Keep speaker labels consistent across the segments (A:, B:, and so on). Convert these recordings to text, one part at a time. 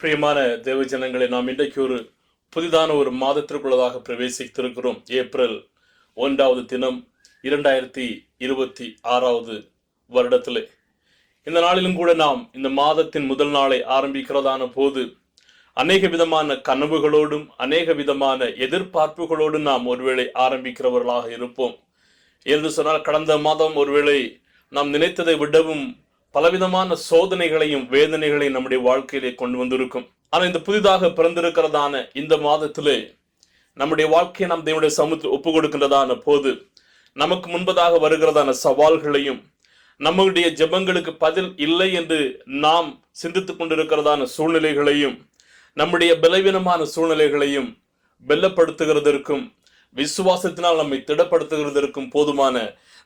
A: பிரியமான தேவ ஜனங்களை, நாம் இன்றைக்கு ஒரு புதிதான ஒரு மாதத்திற்குள்ளதாக பிரவேசித்திருக்கிறோம். ஏப்ரல் 1வது தினம் 2026வது வருடத்திலே இந்த நாளிலும் கூட நாம் இந்த மாதத்தின் முதல் நாளை ஆரம்பிக்கிறதான போது அநேக விதமான கனவுகளோடும் அநேக விதமான எதிர்பார்ப்புகளோடும் நாம் ஒருவேளை ஆரம்பிக்கிறவர்களாக இருப்போம். என்று சொன்னால், கடந்த மாதம் ஒருவேளை நாம் நினைத்ததை விடவும் பலவிதமான சோதனைகளையும் வேதனைகளையும் நம்முடைய வாழ்க்கையிலே கொண்டு வந்திருக்கும். ஆனால் இந்த புதிதாக பிறந்திருக்கிறதான இந்த மாதத்திலே நம்முடைய வாழ்க்கையை நாம் தேவனுடைய சமூகத்தில் ஒப்பு கொடுக்கின்றதான போது நமக்கு முன்பதாக வருகிறதான சவால்களையும் நம்முடைய ஜெபங்களுக்கு பதில் இல்லை என்று நாம் சிந்தித்துக் கொண்டிருக்கிறதான சூழ்நிலைகளையும் நம்முடைய பலவீனமான சூழ்நிலைகளையும் வெல்லப்படுத்துகிறதற்கும் விசுவாசத்தினால் நம்மை திடப்படுத்துகிறதற்கும் போதுமான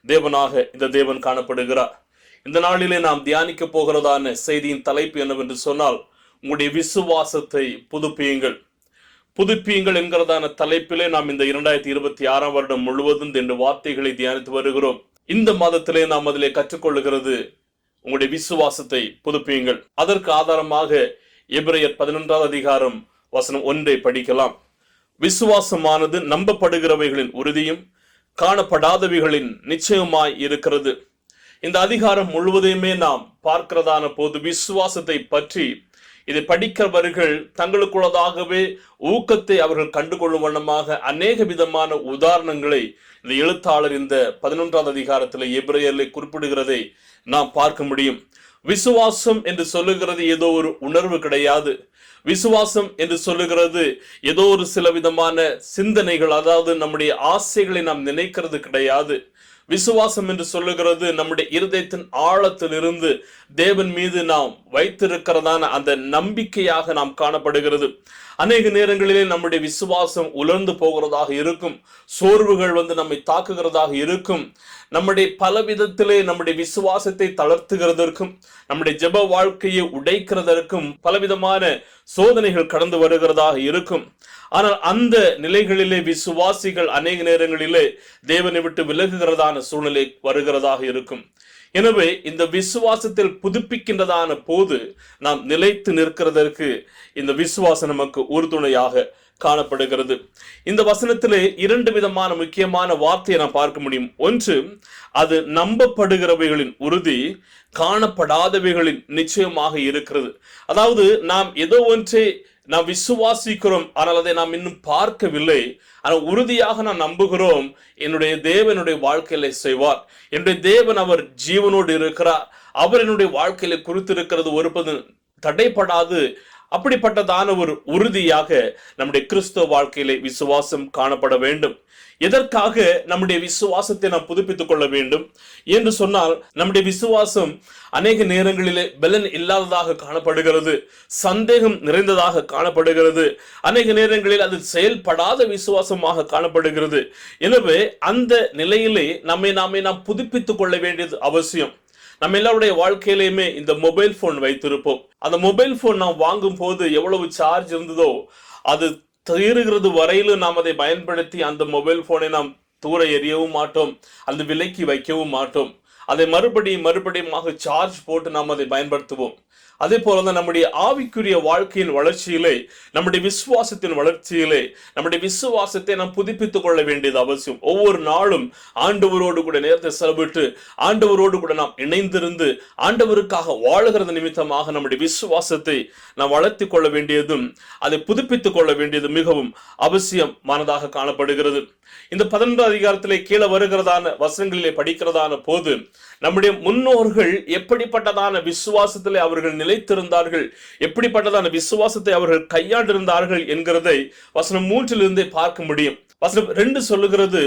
A: தேவனாக இந்த தேவன் காணப்படுகிறார். இந்த நாளிலே நாம் தியானிக்க போகிறதான செய்தியின் தலைப்பு என்னவென்று சொன்னால், உங்களுடைய விசுவாசத்தை புதுப்பியுங்கள். புதுப்பியுங்கள் என்கிறதான தலைப்பிலே நாம் இந்த 2026 வருடம் முழுவதும் இந்த வார்த்தைகளை தியானித்து வருகிறோம். இந்த மாதத்திலே நாம் அதிலே கற்றுக்கொள்ளுகிறது உங்களுடைய விசுவாசத்தை புதுப்பியுங்கள். அதற்கு ஆதாரமாக எபிரேயர் 11வது அதிகாரம் வசனம் 1 படிக்கலாம். விசுவாசமானது நம்பப்படுகிறவைகளின் உறுதியும் காணப்படாதவைகளின் நிச்சயமாய் இருக்கிறது. இந்த அதிகாரம் முழுவதையுமே நாம் பார்க்கிறதான போது விசுவாசத்தை பற்றி இதை படிக்கிறவர்கள் தங்களுக்குள்ளதாகவே ஊக்கத்தை அவர்கள் கண்டுகொள்ளும் வண்ணமாக அநேக விதமான உதாரணங்களை இந்த எழுத்தாளர் இந்த 11வது அதிகாரத்தில் எபிரேயர்ல குறிப்பிடுகிறதை நாம் பார்க்க முடியும். விசுவாசம் என்று சொல்லுகிறது ஏதோ ஒரு உணர்வு கிடையாது. விசுவாசம் என்று சொல்லுகிறது ஏதோ ஒரு சில விதமான சிந்தனைகள், அதாவது நம்முடைய ஆசைகளை நாம் நினைக்கிறது கிடையாது. விசுவாசம் என்று சொல்லுகிறது நம்முடைய இருதயத்தின் ஆழத்தில் இருந்து தேவன் மீது நாம் வைத்திருக்கிறதான அந்த நம்பிக்கையாக நாம் காணப்படுகிறது. அநேக நேரங்களிலே நம்முடைய விசுவாசம் உலர்ந்து போகிறதாக இருக்கும். சோர்வுகள் நம்மை தாக்குகிறதாக இருக்கும். நம்முடைய பல விதத்திலே நம்முடைய விசுவாசத்தை தளர்த்துகிறதற்கும் நம்முடைய ஜெப வாழ்க்கையை உடைக்கிறதற்கும் பலவிதமான சோதனைகள் கடந்து வருகிறதாக இருக்கும். ஆனால் அந்த நிலைகளிலே விசுவாசிகள் அநேக நேரங்களிலே தேவனை விட்டு விலகுகிறதான சூழ்நிலை வருகிறதாக இருக்கும். எனவே இந்த விசுவாசத்தில் புதுப்பிக்கின்றதான போது நாம் நிலைத்து நிற்கிறதற்கு இந்த விசுவாசம் நமக்கு உறுதுணையாக காணப்படுகிறது. இந்த வசனத்திலே 2 விதமான முக்கியமான வார்த்தையை நாம் பார்க்க முடியும். ஒன்று, அது நம்பப்படுகிறவைகளின் உறுதி, காணப்படாதவைகளின் நிச்சயமாக இருக்கிறது. அதாவது நாம் ஏதோ ஒன்றை நாம் விசுவாசிக்கிறோம், ஆனால் அதை நாம் இன்னும் பார்க்கவில்லை. ஆனால் உறுதியாக நாம் நம்புகிறோம், என்னுடைய தேவனுடைய வாழ்க்கையில செய்வார், என்னுடைய தேவன் அவர் ஜீவனோடு இருக்கிறார், அவர் என்னுடைய வாழ்க்கையில குறித்திருக்கிறது ஒருபது தடைப்படாது. அப்படிப்பட்டதான ஒரு உறுதியாக நம்முடைய கிறிஸ்தவ வாழ்க்கையிலே விசுவாசம் காணப்பட வேண்டும். எதற்காக நம்முடைய விசுவாசத்தை நாம் புதுப்பித்துக் கொள்ள வேண்டும் என்று சொன்னால், நம்முடைய விசுவாசம் அநேக நேரங்களிலே பலன் இல்லாததாக காணப்படுகிறது, சந்தேகம் நிறைந்ததாக காணப்படுகிறது, அநேக நேரங்களில் அது செயல்படாத விசுவாசமாக காணப்படுகிறது. எனவே அந்த நிலையிலே நாம் புதுப்பித்துக் கொள்ள வேண்டியது அவசியம். நம்ம எல்லாருடைய வாழ்க்கையிலுமே இந்த மொபைல் போன் வைத்திருப்போம். அந்த மொபைல் போன் நாம் வாங்கும் போது எவ்வளவு சார்ஜ் இருந்ததோ அது தீருகிறது வரையிலும் நாம் அதை பயன்படுத்தி அந்த மொபைல் போனை நாம் தூர எறியவும் மாட்டோம், அந்த விலைக்கு வைக்கவும் மாட்டோம். அதை மறுபடியும் சார்ஜ் போட்டு நாம் அதை பயன்படுத்துவோம். அதே போலதான் நம்முடைய ஆவிக்குரிய வாழ்க்கையின் வளர்ச்சியிலே, நம்முடைய விசுவாசத்தின் வளர்ச்சியிலே நம்முடைய விசுவாசத்தை நாம் புதுப்பித்துக் கொள்ள வேண்டியது அவசியம். ஒவ்வொரு நாளும் ஆண்டவரோடு கூட நேரத்தை செலவிட்டு ஆண்டவரோடு கூட நாம் இணைந்திருந்து ஆண்டவருக்காக வாழுகிறது நிமித்தமாக நம்முடைய விசுவாசத்தை நாம் வளர்த்தி கொள்ள வேண்டியதும் அதை புதுப்பித்துக் கொள்ள வேண்டியது மிகவும் அவசியமானதாக காணப்படுகிறது. இந்த 11வது அதிகாரத்திலே கீழே வருகிறதான வசனங்களிலே படிக்கிறதான போது நம்முடைய முன்னோர்கள் எப்படிப்பட்டதான விசுவாசத்திலே அவர்கள் நிலைத்திருந்தார்கள், எப்படிப்பட்டதான விசுவாசத்தை அவர்கள் கையாண்டிருந்தார்கள் என்கிறதை வசனம் 3 பார்க்க முடியும். வசனம் 2 சொல்லுகிறது,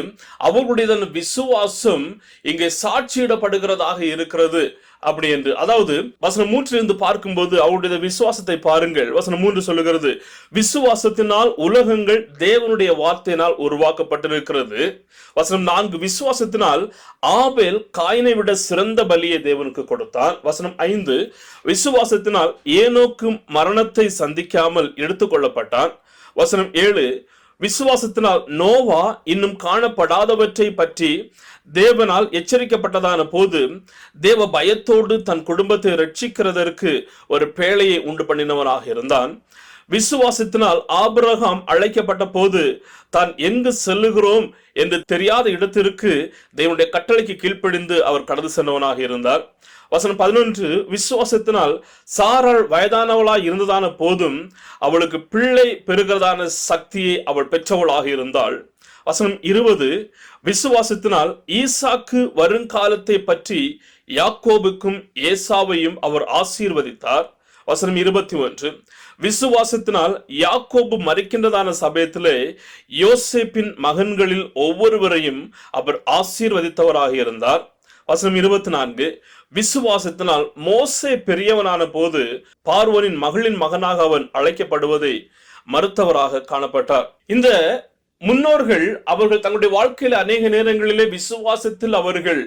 A: அவர்களுடைய விசுவாசம் இங்கே சாட்சியிடப்படுகிறதாக இருக்கிறது அப்படி என்று. அதாவது வசனம் 3 பார்க்கும்போது அவருடைய விசுவாசத்தை பாருங்கள். வசனம் 3 சொல்லுகிறது, விசுவாசத்தினால் உலகங்கள் தேவனுடைய வார்த்தையினால் உருவாக்கப்பட்டிருக்கிறது. வசனம் 4, விசுவாசத்தினால் ஆபேல் காயினை விட சிறந்த பலியை தேவனுக்கு கொடுத்தான். வசனம் 5, விசுவாசத்தினால் ஏனோக்கு மரணத்தை சந்திக்காமல் எடுத்துக்கொள்ளப்பட்டான். வசனம் 7, விசுவாசத்தினால் நோவா இன்னும் காணப்படாதவற்றை பற்றி தேவனால் எச்சரிக்கப்பட்டதான போது தேவ பயத்தோடு தன் குடும்பத்தை ரட்சிக்கிறதற்கு ஒரு பேழையை உண்டு பண்ணினவனாக இருந்தான். விசுவாசத்தினால் ஆபிரகாம் அழைக்கப்பட்ட போது தான் எங்கு செல்லுகிறோம் என்று தெரியாத இடத்திற்கு தேவனுடைய கட்டளைக்கு கீழ்ப்படிந்து அவர் கடந்து சென்றவனாக இருந்தார். வசனம் 11, விசுவாசத்தினால் சாராள் வயதானவளாய் இருந்ததான போதும் அவளுக்கு பிள்ளை பெறுகிறதான சக்தியை அவள் பெற்றவளாக இருந்தாள். வசனம் 20, விசுவாசத்தினால் ஈசாக்கு வருங்காலத்தை பற்றி யாக்கோபுக்கும் ஏசாவையும் அவர் ஆசீர்வதித்தார். வசனம் 21, விசுவாசத்தினால் யாக்கோபு மரிக்கின்றதான சமயத்திலே யோசேப்பின் மகன்களில் ஒவ்வொருவரையும் அவர் ஆசீர்வதித்தவராக இருந்தார். வசனம் 24, விசுவாசத்தினால் மோசே பெரியவனான போது பார்வோனின் மகளின் மகனாக அவன் அழைக்கப்படுவதை மறுத்தவராக காணப்பட்டார். இந்த முன்னோர்கள் அவர்கள் தங்களுடைய வாழ்க்கையில அநேக நேரங்களிலே விசுவாசத்தில் அவர்கள்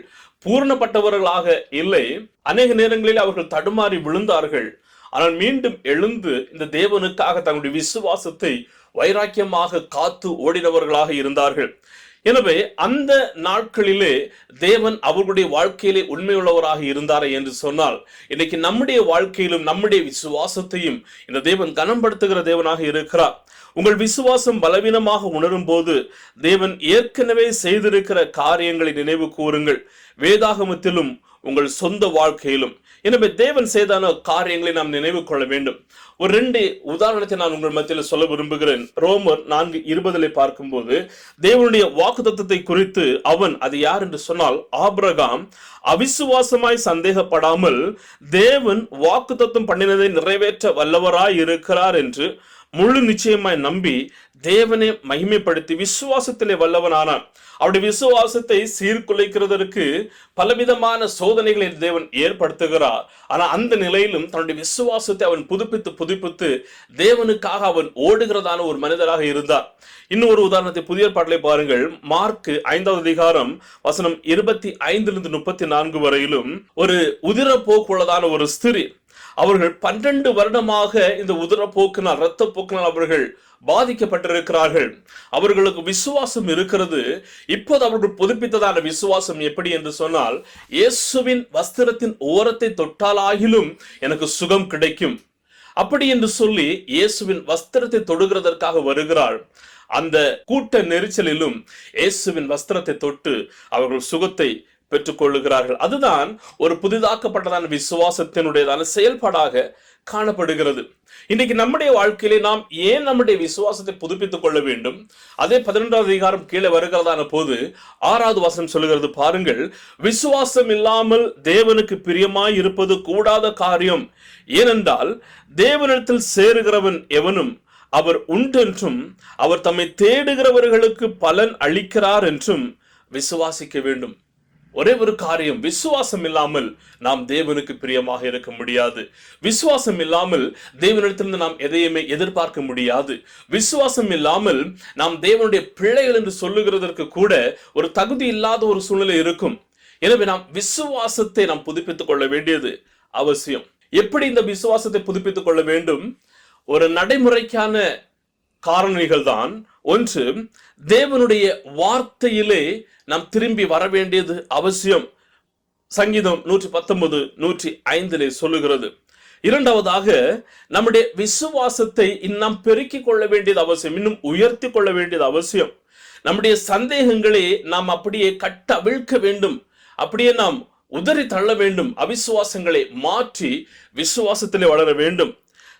A: பூர்ணப்பட்டவர்களாக இல்லை. அநேக நேரங்களில் அவர்கள் தடுமாறி விழுந்தார்கள். ஆனால் மீண்டும் எழுந்து இந்த தேவனுக்காக தங்களுடைய விசுவாசத்தை வைராக்கியமாக காத்து ஓடினவர்களாக இருந்தார்கள். எனவே அந்த நாட்களிலே தேவன் அவர்களுடைய வாழ்க்கையிலே உண்மையுள்ளவராக இருந்தாரே என்று சொன்னால், இன்னைக்கு நம்முடைய வாழ்க்கையிலும் நம்முடைய விசுவாசத்தையும் இந்த தேவன் கனம்படுத்துகிற தேவனாக இருக்கிறார். உங்கள் விசுவாசம் பலவீனமாக உணரும் போது தேவன் ஏற்கனவே செய்திருக்கிற காரியங்களை நினைவு கூறுங்கள், வேதாகமத்திலும் உங்கள் சொந்த வாழ்க்கையிலும். எனவே தேவன் செய்தான காரியங்களை நாம் நினைவு கொள்ள வேண்டும். ஒரு 2 உதாரணத்தை நான் உங்கள் மத்தியில் சொல்ல விரும்புகிறேன். ரோமர் 4:20 பார்க்கும்போது தேவனுடைய வாக்குத்தத்தத்தை குறித்து அவன், அது யார் என்று சொன்னால் ஆபிரகாம், அவிசுவாசமாய் சந்தேகப்படாமல் தேவன் வாக்குத்தத்தம் பண்ணினதை நிறைவேற்ற வல்லவராய் இருக்கிறார் என்று முழு நிச்சயமாய் நம்பி தேவனை மகிமைப்படுத்தி விசுவாசத்திலே வல்லவனானான். அவருடைய விசுவாசத்தை சீர்குலைக்கிறதற்கு பலவிதமான சோதனைகளை தேவன் ஏற்படுத்துகிறார். ஆனா அந்த நிலையிலும் தன்னுடைய விசுவாசத்தை அவன் புதுப்பித்து தேவனுக்காக அவன் ஓடுகிறதான ஒரு மனிதராக இருந்தார். இன்னொரு உதாரணத்தை புதிய பாடலை பாருங்கள். மார்க் 5வது அதிகாரம் வசனம் 25-34 வரையிலும் ஒரு உதிரப்போக்குள்ளதான ஒரு ஸ்திரீ, அவர்கள் 12 வருடமாக இந்த உதிரப்போக்கினால், இரத்த போக்கினால் அவர்கள் பாதிக்கப்பட்டிருக்கிறார்கள். அவர்களுக்கு விசுவாசம் இருக்கிறது. இப்போது அவர்கள் புதுப்பித்ததான விசுவாசம் எப்படி என்று சொன்னால், இயேசுவின் வஸ்திரத்தின் ஓரத்தை தொட்டாலாகிலும் எனக்கு சுகம் கிடைக்கும் அப்படி என்று சொல்லி இயேசுவின் வஸ்திரத்தை தொடுகிறதற்காக வருகிறாள். அந்த கூட்ட நெரிச்சலிலும் இயேசுவின் வஸ்திரத்தை தொட்டு அவர்கள் சுகத்தை பெற்றுக் கொள்ளுகிறார்கள். அதுதான் ஒரு புதிதாக்கப்பட்டதான விசுவாசத்தினுடையதான செயல்பாடாக காணப்படுகிறது. இன்னைக்கு நம்முடைய வாழ்க்கையிலே நாம் ஏன் நம்முடைய விசுவாசத்தை புதுப்பித்துக் கொள்ள வேண்டும்? அதே 11வது அதிகாரம் கீழே வருகிறதான போது 6வது வசனம் சொல்லுகிறது பாருங்கள். விசுவாசம் இல்லாமல் தேவனுக்கு பிரியமாய் இருப்பது கூடாத காரியம். ஏனென்றால் தேவனிடத்தில் சேருகிறவன் எவனும் அவர் உண்டென்றும் அவர் தம்மை தேடுகிறவர்களுக்கு பலன் அளிக்கிறார் என்றும் விசுவாசிக்க வேண்டும். ஒரே ஒரு காரியம், விசுவாசம் இல்லாமல் நாம் தேவனுக்கு பிரியமாக இருக்க முடியாது. விசுவாசம் இல்லாமல் தேவனிடத்திலிருந்து நாம் எதையுமே எதிர்பார்க்க முடியாது. விசுவாசம் இல்லாமல் நாம் தேவனுடைய பிள்ளைகள் என்று சொல்லுகிறதற்கு கூட ஒரு தகுதி இல்லாத ஒரு சூழ்நிலை இருக்கும். எனவே நாம் விசுவாசத்தை நாம் புதுப்பித்துக் கொள்ள வேண்டியது அவசியம். எப்படி இந்த விசுவாசத்தை புதுப்பித்துக் கொள்ள வேண்டும்? ஒரு நடைமுறைக்கான காரணிகள் தான். ஒன்று, தேவனுடைய வார்த்தையிலே நாம் திரும்பி வர வேண்டியது அவசியம். சங்கீதம் 119:105 சொல்லுகிறது. இரண்டாவதாக, நம்முடைய விசுவாசத்தை இன்னும் பெருக்கிக் கொள்ள வேண்டியது அவசியம், இன்னும் உயர்த்தி கொள்ள வேண்டியது அவசியம். நம்முடைய சந்தேகங்களை நாம் அப்படியே கட்டவிழ்க்க வேண்டும், அப்படியே நாம் உதறி தள்ள வேண்டும். அவிசுவாசங்களை மாற்றி விசுவாசத்திலே வளர வேண்டும்.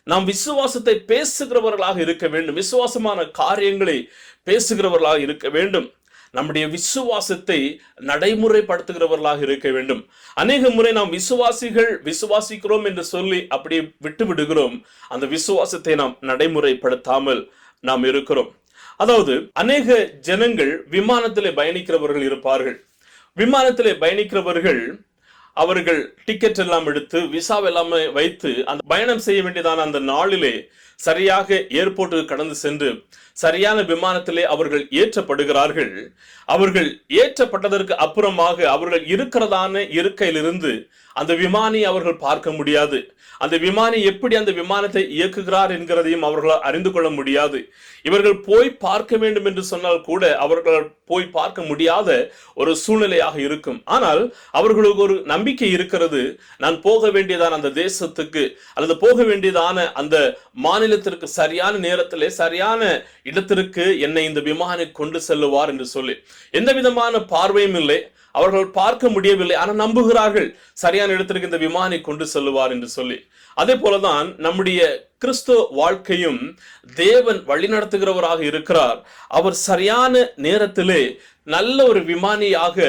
A: நாம் விசுவாசத்தை பேசுகிறவர்களாக இருக்க வேண்டும். விசுவாசமான காரியங்களை பேசுகிறவர்களாக இருக்க வேண்டும். நம்முடைய விசுவாசத்தை நடைமுறைப்படுத்துகிறவர்களாக இருக்க வேண்டும். அநேக முறை நாம் விசுவாசிக்கிறோம் என்று சொல்லி அப்படியே விட்டு விடுகிறோம். அந்த விசுவாசத்தை நாம் நடைமுறைப்படுத்தாமல் நாம் இருக்கிறோம். அதாவது அநேக ஜனங்கள் விமானத்திலே பயணிக்கிறவர்கள் இருப்பார்கள். விமானத்திலே பயணிக்கிறவர்கள் அவர்கள் டிக்கெட் எல்லாம் எடுத்து விசா எல்லாமே வைத்து அந்த பயணம் செய்ய வேண்டியதான அந்த நாளிலே சரியாக ஏர்போர்ட்டுக்கு கடந்து சென்று சரியான விமானத்திலே அவர்கள் ஏற்றப்படுகிறார்கள். அவர்கள் ஏற்றப்பட்டதற்கு அப்புறமாக அவர்கள் இருக்கிறதான இருக்கையிலிருந்து அந்த விமானி அவர்கள் பார்க்க முடியாது. அந்த விமானி எப்படி அந்த விமானத்தை இயக்குகிறார் என்கிறதையும் அவர்களால் அறிந்து கொள்ள முடியாது. இவர்கள் போய் பார்க்க வேண்டும் என்று சொன்னால் கூட அவர்கள் போய் பார்க்க முடியாத ஒரு சூழ்நிலையாக இருக்கும். ஆனால் அவர்களுக்கு ஒரு நம்பிக்கை இருக்கிறது, நான் போக வேண்டியதான அந்த தேசத்துக்கு அல்லது போக வேண்டியதான அந்த மாநிலத்திற்கு சரியான நேரத்திலே சரியான இடத்திற்கு என்னை இந்த விமானி கொண்டு செல்லுவார் என்று சொல்லி எந்த விதமான பார்வையும் இல்லை, அவர்கள் பார்க்க முடியவில்லை, ஆனால் நம்புகிறார்கள் சரியான இடத்திற்கு இந்த விமானி கொண்டு செல்லுவார் என்று சொல்லி. அதே போலதான் நம்முடைய கிறிஸ்துவ வாழ்க்கையும் தேவன் வழிநடத்துகிறவராக இருக்கிறார். அவர் சரியான நேரத்திலே நல்ல ஒரு விமானியாக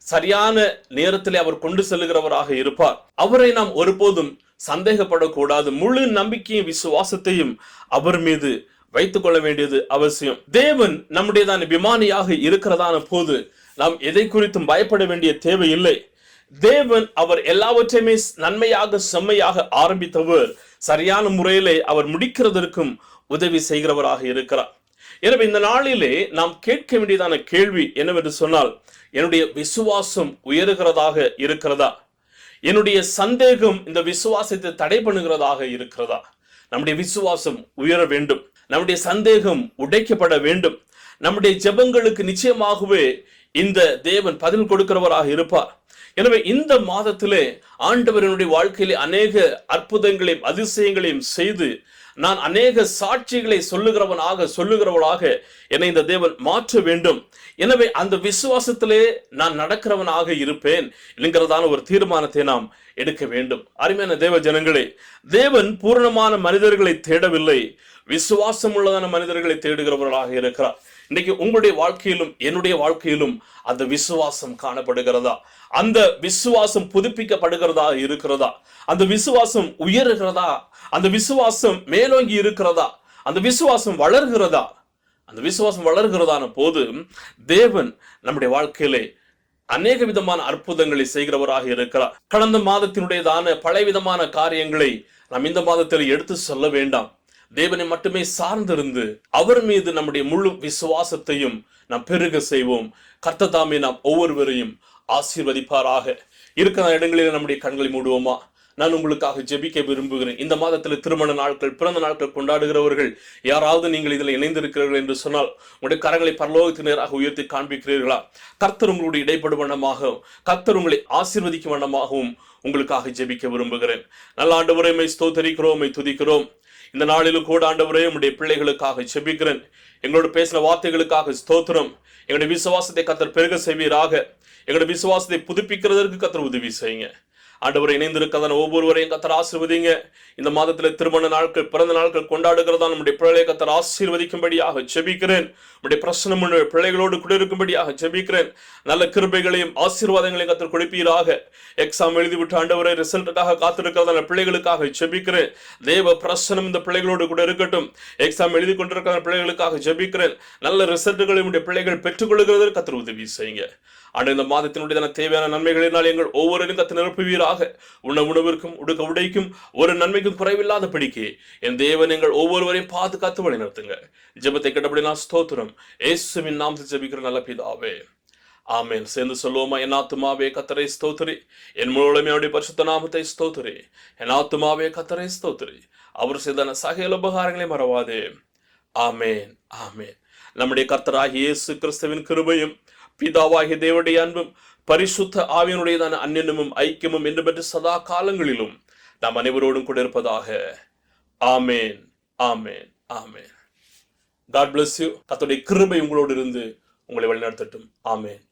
A: சரியான நேரத்திலே அவர் கொண்டு செல்லுகிறவராக இருப்பார். அவரை நாம் ஒருபோதும் சந்தேகப்படக்கூடாது. முழு நம்பிக்கையும் விசுவாசத்தையும் அவர் மீது வைத்துக் கொள்ள வேண்டியது அவசியம். தேவன் நம்முடையதான விமானியாக இருக்கிறதான போது நாம் எதை குறித்தும் பயப்பட வேண்டிய தேவையில்லை. தேவன் அவர் எல்லாவற்றையுமே நன்மையாக செம்மையாக ஆரம்பித்தவர் சரியான முறையிலே அவர் முடிக்கிறதற்கும் உதவி செய்கிறவராக இருக்கிறார். எனவே இந்த நாளிலே நாம் கேட்க வேண்டியதான கேள்வி என்னவென்று சொன்னால், என்னுடைய விசுவாசம் உயருகிறதாக இருக்கிறதா? என்னுடைய சந்தேகம் இந்த விசுவாசத்தை தடை பண்ணுகிறதாக இருக்கிறதா? நம்முடைய விசுவாசம் உயர வேண்டும், நம்முடைய சந்தேகம் உடைக்கப்பட வேண்டும். நம்முடைய ஜெபங்களுக்கு நிச்சயமாகவே இந்த தேவன் பதில் கொடுக்கிறவராக இருப்பார். எனவே இந்த மாதத்திலே ஆண்டவரினுடைய வாழ்க்கையிலே அநேக அற்புதங்களையும் அதிசயங்களையும் செய்து நான் அநேக சாட்சிகளை சொல்லுகிறவளாக என்னை இந்த தேவன் மாற்ற வேண்டும். எனவே அந்த விசுவாசத்திலே நான் நடக்கிறவனாக இருப்பேன் என்கிறதான ஒரு தீர்மானத்தை நாம் எடுக்க வேண்டும். அருமையான தேவ ஜனங்களே, தேவன் பூரணமான மனிதர்களை தேடவில்லை, விசுவாசம் உள்ளதான மனிதர்களை தேடுகிறவர்களாக இருக்கிறார். இன்னைக்கு உங்களுடைய வாழ்க்கையிலும் என்னுடைய வாழ்க்கையிலும் அந்த விசுவாசம் காணப்படுகிறதா? அந்த விசுவாசம் புதுப்பிக்கப்படுகிறதா இருக்கிறதா? அந்த விசுவாசம் உயர்கிறதா? அந்த விசுவாசம் மேலோங்கி இருக்கிறதா? அந்த விசுவாசம் வளர்கிறதா? அந்த விசுவாசம் வளர்கிறதான போது தேவன் நம்முடைய வாழ்க்கையிலே அநேக விதமான அற்புதங்களை செய்கிறவராக இருக்கிறார். கடந்த மாதத்தினுடையதான பலவிதமான காரியங்களை நாம் இந்த மாதத்தில் எடுத்து சொல்ல வேண்டாம். தேவனை மட்டுமே சார்ந்திருந்து அவர் மீது நம்முடைய முழு விசுவாசத்தையும் நாம் பெருக செய்வோம். கர்த்தர் தாமே நாம் ஒவ்வொருவரையும் ஆசீர்வதிப்பாராக. இருக்கிற இடங்களில் நம்முடைய கண்களை மூடுவோமா? நான் உங்களுக்காக ஜெபிக்க விரும்புகிறேன். இந்த மாதத்தில் திருமண நாட்கள், பிறந்த நாட்கள் கொண்டாடுகிறவர்கள் யாராவது நீங்கள் இதில் இணைந்திருக்கிறீர்கள் என்று சொன்னால் உங்களுடைய கரங்களை பரலோகத்தின் நேராக உயர்த்தி காண்பிக்கிறீர்களா? கர்த்தர் உங்களுடைய இடைப்படும் வண்ணமாகவும் கர்த்தர் உங்களை ஆசீர்வதிக்கும் வண்ணமாகவும் உங்களுக்காக ஜெபிக்க விரும்புகிறேன். நல்ல ஆண்டவரே, உம்மை ஸ்தோத்திரிக்கிறோம், உம்மை துதிக்கிறோம். இந்த நாளிலும் கூட ஆண்டவரே, உம்முடைய பிள்ளைகளுக்காக ஜெபிக்கிறேன். எங்களோட பேசின வார்த்தைகளுக்காக ஸ்தோத்திரம். எங்களுடைய விசுவாசத்தை கர்த்தர் பெருக செய்வீராக. எங்களுடைய விசுவாசத்தை புதுப்பிக்கிறதற்கு கர்த்தர் உதவி செய்யுங்க. ஆண்டவரை இணைந்திருக்கிறதான ஒவ்வொருவரையும் கர்த்தர் ஆசீர்வதிங்க. இந்த மாதத்தில் திருமண நாட்கள், பிறந்த நாட்கள் கொண்டாடுகிறதா நம்முடைய பிள்ளைகளை கர்த்தர் ஆசீர்வதிக்கும்படியாக ஜெபிக்கிறேன். நம்முடைய பிரச்சனை பிள்ளைகளோடு கூட இருக்கும்படியாக ஜெபிக்கிறேன். நல்ல கிருபைகளையும் ஆசீர்வாதங்களையும் கர்த்தர் கொடுப்பீராக. எக்ஸாம் எழுதிவிட்டு ஆண்டவரை ரிசல்ட்டுக்காக காத்திருக்கிறதான பிள்ளைகளுக்காக ஜெபிக்கிறேன். தேவ பிரசனம் இந்த பிள்ளைகளோடு கூட இருக்கட்டும். எக்ஸாம் எழுதி கொண்டிருக்கிற பிள்ளைகளுக்காக ஜெபிக்கிறேன். நல்ல ரிசல்ட்டுகளை நம்முடைய பிள்ளைகள் பெற்றுக்கொள்கிறதற்கு கர்த்தர் உதவி செய்யுங்க. ஆண்டு இந்த மாதத்தினுடைய தேவையான நன்மைகளினால் எங்கள் ஒவ்வொருவரையும் கர்த்தர் நிரப்புவீராக. உணவிற்கும் உடுக்க உடைக்கும் ஒரு நன்மைக்கும் குறைவில்லாத படிக்க என் தேவன் எங்கள் ஒவ்வொருவரையும் பாதுகாத்து வழி நடத்துங்க. ஜெபத்தை கேட்டபடி நான் ஸ்தோத்திரம் இயேசுவின் நாமத்தில் ஜெபிக்கிற நல்ல பிதாவே, ஆமென். சேர்ந்து சொல்லுவோமா? என் ஆத்துமாவே கர்த்தரை ஸ்தோத்திரி, என் முழுவதுமே அவருடைய பரிசுத்த நாமத்தை ஸ்தோத்திரி. என் ஆத்துமாவே கர்த்தரை ஸ்தோத்திரி, அவர் செய்த சகல உபகாரங்களை மறவாதே. ஆமென், ஆமென். நம்முடைய கர்த்தராகிய இயேசு கிறிஸ்துவின் கிருபையும் பிதாவாகிய தேவனுடைய அன்பும் பரிசுத்த ஆவியினுடையதான அந்நியமும் ஐக்கியமும் என்று பெற்று சதா காலங்களிலும் நாம் அனைவரோடும் கூட இருப்பதாக. ஆமேன், ஆமேன், ஆமேன். God bless you. கர்த்தருடைய கிருபை உங்களோடு இருந்து உங்களை வழிநடத்தட்டும். ஆமேன்.